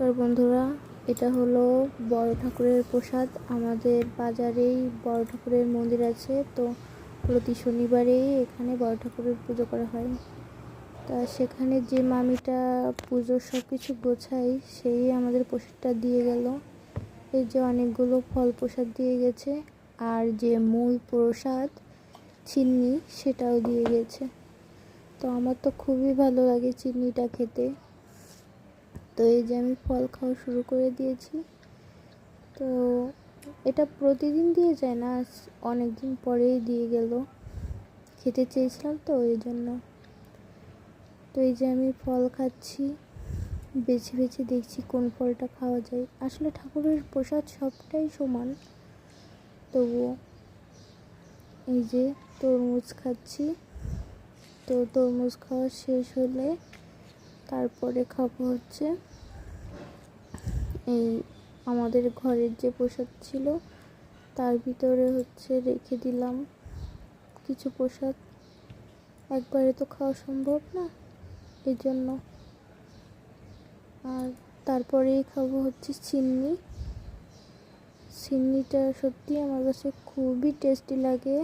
আর বন্ধুরা, এটা হলো বড় ঠাকুরের প্রসাদ। আমাদের বাজারেই বড় ঠাকুরের মন্দির আছে, তো প্রতি শনিবারেই এখানে বড় ঠাকুরের পুজো করা হয়। তা সেখানে যে মামিটা পুজোর সব কিছু গোছায়, সেই আমাদের প্রসাদটা দিয়ে গেল। এই যে অনেকগুলো ফল প্রসাদ দিয়ে গেছে, আর যে মূল প্রসাদ চিন্নি সেটাও দিয়ে গেছে। তো আমার তো খুবই ভালো লাগে চিন্নিটা খেতে। তো এই যে আমি ফল খাওয়া শুরু করে দিয়েছি। তো এটা প্রতিদিন দিয়ে যায় না, অনেক দিন পরেই দিয়ে গেল। খেতে চেয়েছিলাম তো এই জন্য। তো এই যে আমি ফল খাচ্ছি, বেছে বেছে দেখছি কোন ফলটা খাওয়া যায়। আসলে ঠাকুরের প্রসাদ সবটাই সমান, তবুও এই যে তরমুজ খাচ্ছি। তো তরমুজ খাওয়া শেষ হলে তারপরে খাবো হচ্ছে এই আমাদের ঘরের যে প্রসাদ ছিল, তার ভিতরে হচ্ছে রেখে দিলাম কিছু প্রসাদ। একবারে তো খাওয়া সম্ভব না, এই জন্য। আর তারপরেই খাবো হচ্ছে চিন্নিটা সত্যি আমার কাছে খুবই টেস্টি লাগে।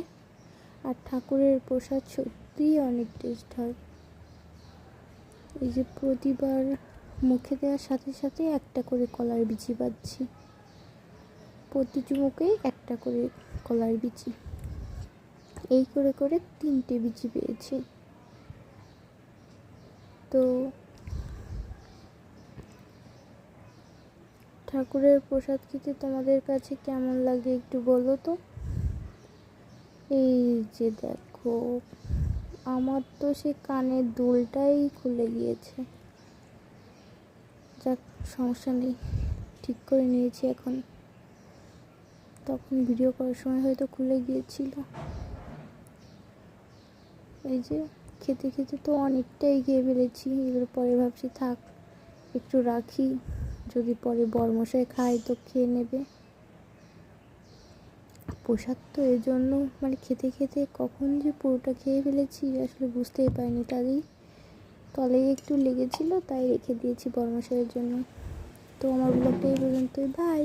আর ঠাকুরের প্রসাদ সত্যিই অনেক টেস্ট হয়। এই যে প্রতিবার মুখে দেওয়ার সাথে সাথে একটা করে কলার বিচি পাচ্ছি, প্রতি চুমুকেই একটা করে কলার বিচি, এই করে করে 3টে বিচি পেয়েছি। তো ঠাকুরের প্রসাদ খেতে তোমাদের কাছে কেমন লাগে একটু বলো তো। এই যে দেখো, আমার তো সে কানের দুলটাই খুলে গিয়েছে। যাক, সমস্যা নেই, ঠিক করে নিয়েছি এখন। তখন ভিডিও করার সময় হয়তো খুলে গিয়েছিল। এই যে খেতে খেতে তো অনেকটাই খেয়ে ফেলেছি। এবার পরে ভাবছি থাক, একটু রাখি, যদি পরে বরমশাই খায় তো খেয়ে নেবে। প্রসাদ তো এর জন্য খেতে খেতে কখন যে পুরোটা খেয়ে ফেলেছি আসলে বুঝতেই পারিনি। তারই তলেই একটু লেগেছিল, তাই রেখে দিয়েছি বরমশাইয়ের জন্য। তো আমার ব্লগটা এই পর্যন্তই, বাই।